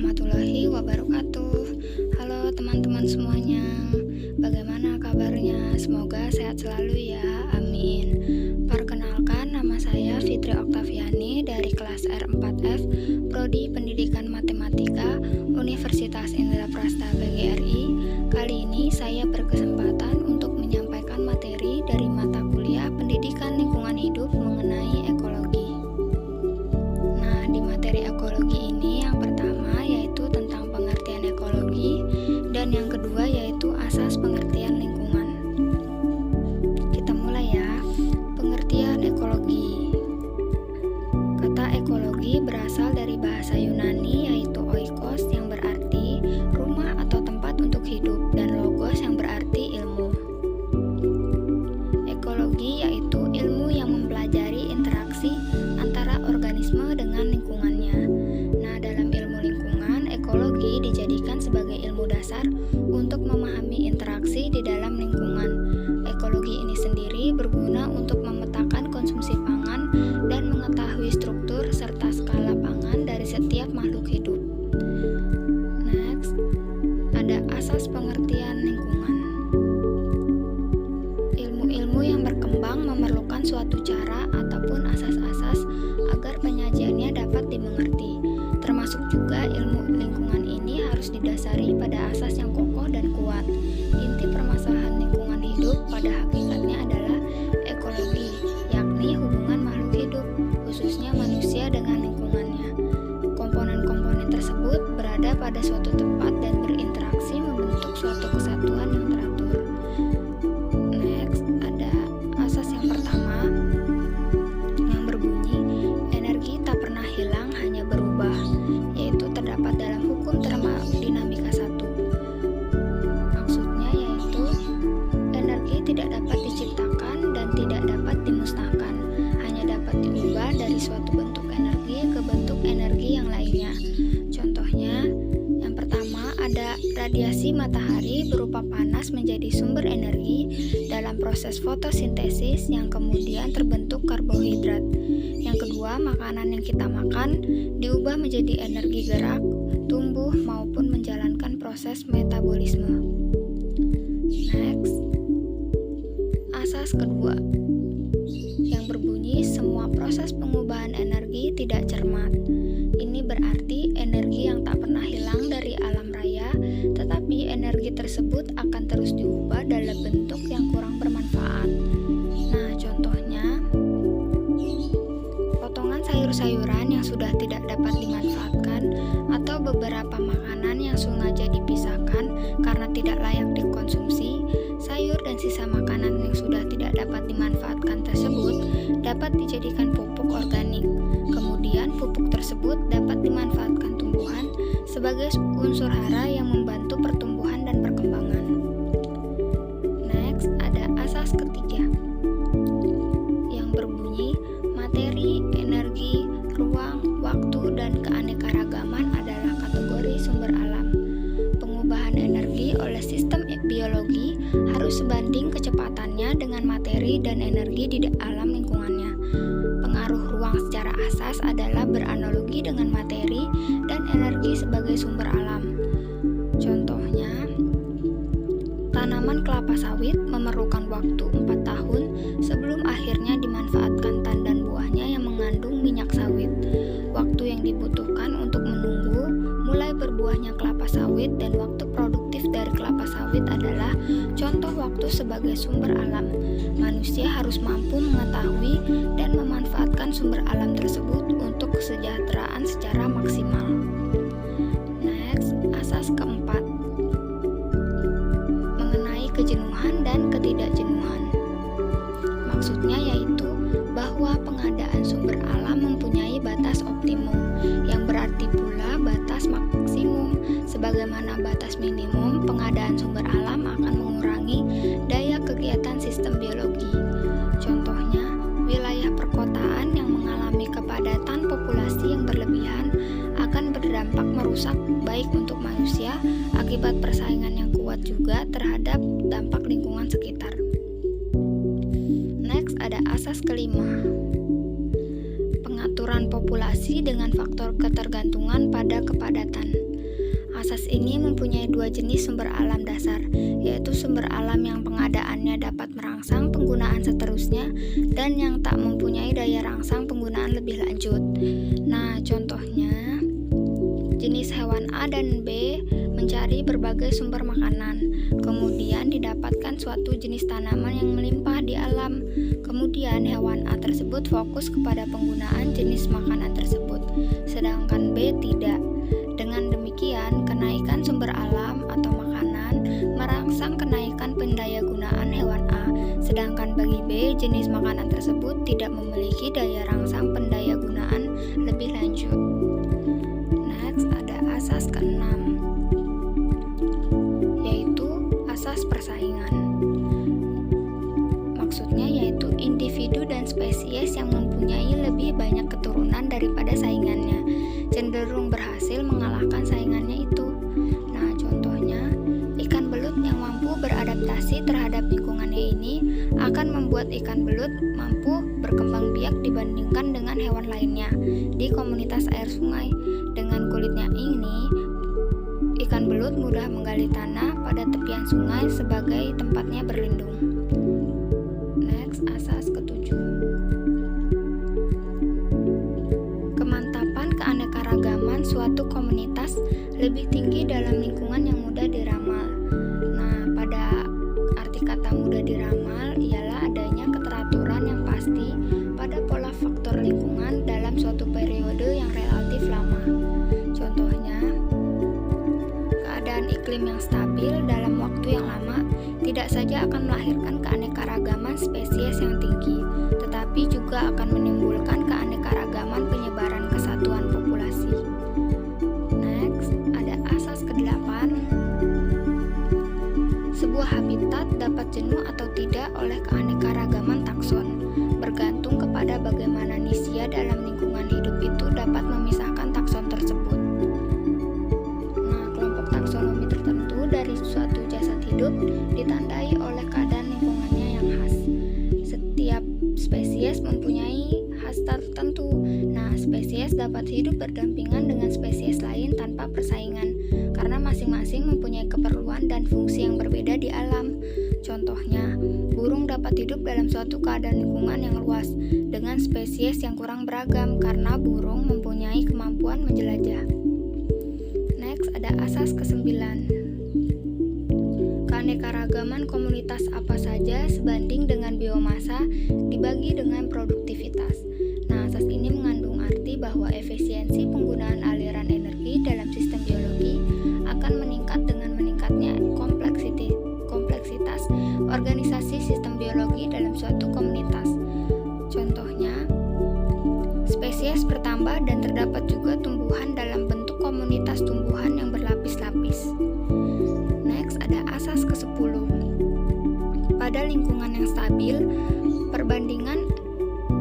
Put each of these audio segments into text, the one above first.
warahmatullahi wabarakatuh. Halo teman-teman semuanya, bagaimana kabarnya? Semoga sehat selalu ya, amin. Perkenalkan, nama saya Fitri Oktaviani dari kelas R4F, Prodi Pendidikan Matematika, Universitas Indraprasta PGRI. Kali ini saya berkesempatan untuk menyampaikan materi dari mata kuliah Pendidikan Lingkungan Hidup mengenai ekologi. Nah, di materi ekologi ini yang pertama yaitu tentang pengertian ekologi, dan yang kedua yaitu asas pengertian lingkungan. Kita mulai ya. Pengertian ekologi. Kata ekologi berasal dari bahasa Yunani yaitu oikos yang berarti rumah atau tempat untuk hidup, dan logos yang berarti ilmu. Ekologi yaitu ilmu yang mempelajari interaksi antara organisme dengan lingkungannya. Nah, dalam ilmu lingkungan, ekologi dijadikan sebagai ilmu dasar untuk memahami interaksi di dalam lingkungan. Ekologi ini sendiri berguna untuk memetakan konsumsi pangan dan mengetahui struktur serta skala pangan dari setiap makhluk hidup. Next, ada asas pengertian lingkungan. Ilmu-ilmu yang berkembang memerlukan suatu cara ataupun asas-asas agar penyajiannya dapat dimengerti. Termasuk juga ilmu lingkungan ini harus didasari pada asas yang kokoh dan kuat. Inti permasalahan lingkungan hidup pada hakikatnya adalah ekologi, yakni hubungan makhluk hidup, khususnya manusia dengan lingkungannya. Komponen-komponen tersebut berada pada suatu tempat dan berinteraksi membentuk suatu kesatuan yang teratur. Next, ada asas yang pertama yang berbunyi energi tak pernah hilang, hanya berubah, yaitu terdapat dalam hukum termodinamika 1. Maksudnya yaitu energi tidak dapat diciptakan dan tidak dapat dimusnahkan, hanya dapat diubah dari suatu bentuk energi ke bentuk energi yang lainnya. Contohnya, yang pertama ada radiasi matahari berupa panas menjadi sumber energi dalam proses fotosintesis yang kemudian terbentuk karbohidrat. Yang kedua, makanan yang kita makan diubah menjadi energi gerak, tumbuh maupun menjalankan proses metabolisme. Next, asas kedua yang berbunyi semua proses pengubahan energi tidak cermat. Ini berarti energi yang tak pernah hilang dari alam raya, tetapi energi tersebut akan terus diubah dalam bentuk yang kurang bermanfaat. Nah, contohnya potongan sayur-sayuran yang sudah tidak dapat dimanfaatkan, atau beberapa makanan yang sengaja dipisahkan karena tidak layak dikonsumsi. Sayur dan sisa makanan yang sudah tidak dapat dimanfaatkan tersebut dapat dijadikan pupuk organik. Kemudian pupuk tersebut dapat dimanfaatkan tumbuhan sebagai unsur hara yang membantu pertumbuhan dan perkembangan. Next, ada asas ketiga yang berbunyi materi, energi, ruang, waktu, dan keanekaragaman adalah kategori sumber alam. Pengubahan energi oleh sistem biologi harus sebanding kecepatannya dengan materi dan energi di alam lingkungannya. Pengaruh ruang secara asas adalah beranalogi dengan materi dan energi sebagai sumber alam. Contohnya, tanaman kelapa sawit memerlukan waktu 4 tahun sebelum akhirnya dimanfaatkan tandan buahnya yang mengandung minyak sawit. Waktu yang dibutuhkan untuk menunggu mulai berbuahnya kelapa sawit dan waktu produktif dari kelapa sawit adalah contoh waktu sebagai sumber alam. Manusia harus mampu mengetahui dan memanfaatkan sumber alam tersebut untuk kesejahteraan secara maksimal. Next, asas keempat mengenai kejenuhan dan ketidakjenuhan. Maksudnya yaitu bahwa pengadaan sumber alam mempunyai batas optimum, yang berarti pula batas maksimum. Sebagaimana batas minimum, pengadaan sumber alam akan mengurangi daya kegiatan sistem biologi. Contohnya, wilayah perkotaan yang mengalami kepadatan populasi yang berlebihan akan berdampak merusak baik untuk manusia akibat persaingan yang kuat juga terhadap dampak lingkungan sekitar. Next, ada asas kelima. Pengaturan populasi dengan faktor ketergantungan pada kepadatan. Asas ini mempunyai dua jenis sumber alam dasar, yaitu sumber alam yang pengadaannya dapat merangsang penggunaan seterusnya dan yang tak mempunyai daya rangsang penggunaan lebih lanjut. Nah, contohnya, jenis hewan A dan B mencari berbagai sumber makanan, kemudian didapatkan suatu jenis tanaman yang melimpah di alam. Kemudian hewan A tersebut fokus kepada penggunaan jenis makanan tersebut, sedangkan B tidak. Dengan demikian, kenaikan sumber alam atau makanan merangsang kenaikan pendayagunaan hewan A, sedangkan bagi B, jenis makanan tersebut tidak memiliki daya rangsang pendayagunaan lebih lanjut. Next, ada asas keenam, yaitu asas persaingan. Maksudnya yaitu individu dan spesies yang mempunyai lebih banyak keturunan daripada saingannya cenderung berhasil mengalahkan saingannya itu. Nah, contohnya, ikan belut yang mampu beradaptasi terhadap lingkungannya ini akan membuat ikan belut mampu berkembang biak dibandingkan dengan hewan lainnya di komunitas air sungai. Dengan kulitnya ini, ikan belut mudah menggali tanah pada tepian sungai sebagai tempatnya berlindung. Next, asas ketujuh. Kemantapan keanekaragaman suatu komunitas lebih tinggi dalam lingkungan yang mudah diramal. Nah, pada arti kata mudah diramal ialah adanya keteraturan yang pasti pada pola faktor lingkungan dalam suatu periode yang relatif lama. Contohnya, keadaan iklim yang stabil dalam waktu yang lama tidak saja akan melahirkan keanekaragaman spesies yang tinggi, tetapi juga akan menimbulkan keanekaragaman penyebaran kesatuan populasi. Next, ada asas ke-8. Sebuah habitat dapat jenuh atau tidak oleh keanekaragaman takson, bergantung kepada bagaimana nisia dalam lingkungan hidup itu dapat memisahkan takson tersebut. Nah, kelompok taksonomi tertentu dari suatu jasad hidup ditandai oleh keadaan lingkungannya yang khas. Setiap spesies mempunyai khas tertentu. Nah, spesies dapat hidup berdampingan dengan spesies lain tanpa persaingan, karena masing-masing mempunyai keperluan dan fungsi yang berbeda di alam. Contohnya, burung dapat hidup dalam suatu keadaan lingkungan yang luas dengan spesies yang kurang beragam karena burung mempunyai kemampuan menjelajah. Next, ada asas ke-9. Keanekaragaman komunitas apa saja sebanding dengan biomasa dibagi dengan produktivitas. Nah, asas ini mengandung arti bahwa efisiensi penggunaan aliran energi dalam sistem biologi akan meningkat dengan meningkatnya kompleksitas organisasi sistem biologi dalam suatu komunitas. Contohnya, spesies bertambah dan terdapat juga tumbuhan dalam bentuk komunitas tumbuhan yang berlapis-lapis. Next, ada asas ke-10. Pada lingkungan yang stabil, perbandingan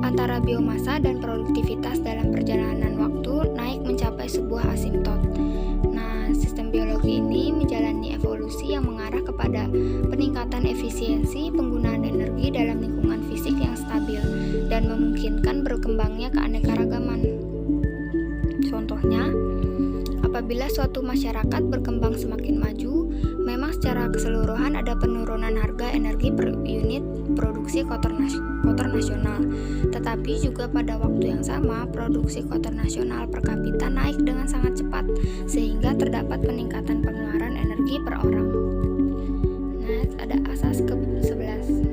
antara biomasa dan produktivitas dalam perjalanan waktu naik mencapai sebuah asimtot. Nah, sistem biologi ini menjalani evolusi yang mengarah kepada peningkatan efisiensi penggunaan energi dalam lingkungan fisik yang stabil dan memungkinkan berkembangnya keanekaragaman. Contohnya, apabila suatu masyarakat berkembang semakin maju, memang secara keseluruhan ada penurunan harga energi per unit produksi kotor nasional. Tetapi juga pada waktu yang sama, produksi kotor nasional per kapita naik dengan sangat cepat, sehingga terdapat peningkatan pengeluaran energi per orang. Next, ada asas ke-11.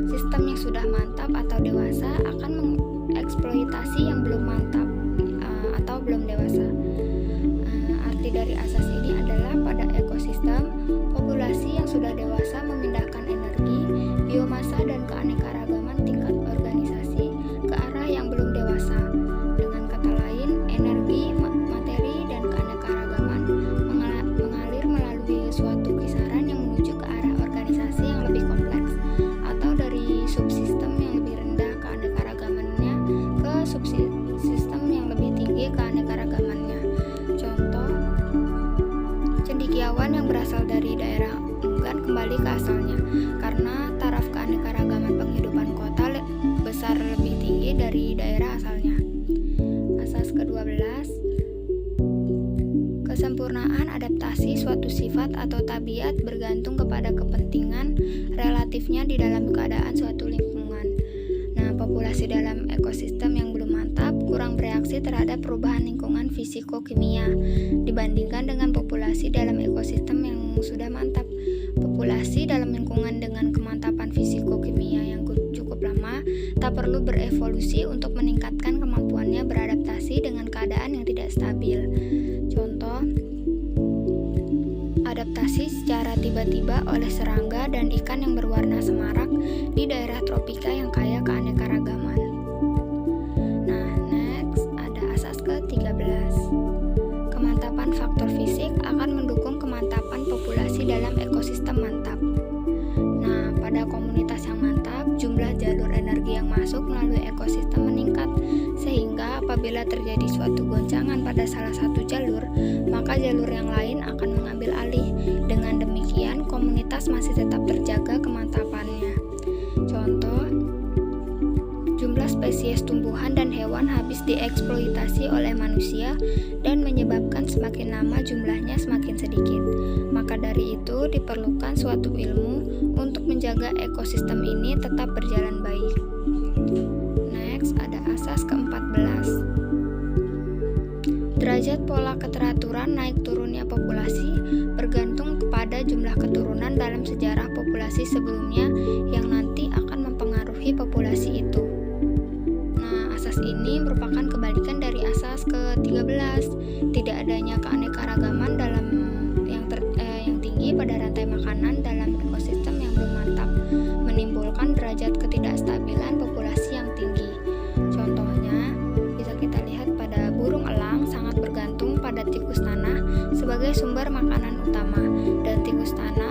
Sistem yang sudah mantap atau dewasa akan mengeksploitasi yang belum mantap atau belum dewasa. Arti dari asas ini adalah pada ekosistem, populasi yang sudah dewasa memindahkan energi, biomasa, dan keanekaragaman tingkat organisasi ke arah yang belum dewasa. Dengan kata lain, energi, materi, dan keanekaragaman mengalir melalui suatu kisaran yang menuju ke arah organisasi yang lebih kompleks, atau dari subsistem yang lebih rendah keanekaragamannya ke subsistem yang lebih tinggi keanekaragamannya. Contoh, cendekiawan yang berasal dari daerah enggan kembali ke asalnya karena taraf keanekaragaman penghidupan kota besar lebih tinggi dari daerah asalnya. Asas ke-12. Kesempurnaan adaptasi suatu sifat atau tabiat bergantung kepada kepentingan relatifnya di dalam keadaan suatu lingkungan. Nah, populasi dalam ekosistem yang belum mantap kurang bereaksi terhadap perubahan lingkungan fisiko-kimia dibandingkan dengan populasi dalam ekosistem yang sudah mantap. Populasi dalam lingkungan dengan kemantapan fisiko-kimia yang cukup lama tak perlu berevolusi untuk meningkatkan kemampuannya beradaptasi dengan keadaan yang tidak stabil. Contoh, adaptasi secara tiba-tiba oleh serangga dan ikan yang berwarna semarak di daerah tropika yang kaya keanekaragaman. Nah, next ada asas ke-13. Kemantapan faktor fisik akan mendukung kemantapan populasi dalam ekosistem mantap. Nah, pada komunitas yang mantap, jumlah jalur energi yang masuk melalui ekosistem meningkat, sehingga apabila terjadi suatu goncangan pada salah satu jalur, maka jalur yang lain akan mengambil alih. Dengan demikian, komunitas masih tetap terjaga kemantapannya. Contoh, jumlah spesies tumbuhan dan hewan habis dieksploitasi oleh manusia dan menyebabkan semakin lama jumlahnya semakin sedikit. Maka dari itu diperlukan suatu ilmu untuk menjaga ekosistem ini tetap berjalan baik. Next ada asas ke-14. Derajat pola keteraturan naik turunnya populasi bergantung kepada jumlah keturunan dalam sejarah populasi sebelumnya yang nanti akan mempengaruhi populasi itu. Nah, asas ini merupakan kebalikan dari asas ke-13. Tidak adanya keanekaragaman dalam yang tinggi pada rantai makanan dalam ekosistem yang belum mantap, menimbulkan derajat ketidakstabilan populasi yang tinggi. Contohnya, bisa kita lihat pada burung elang sangat bergantung pada tikus tanah sebagai sumber makanan utama, dan tikus tanah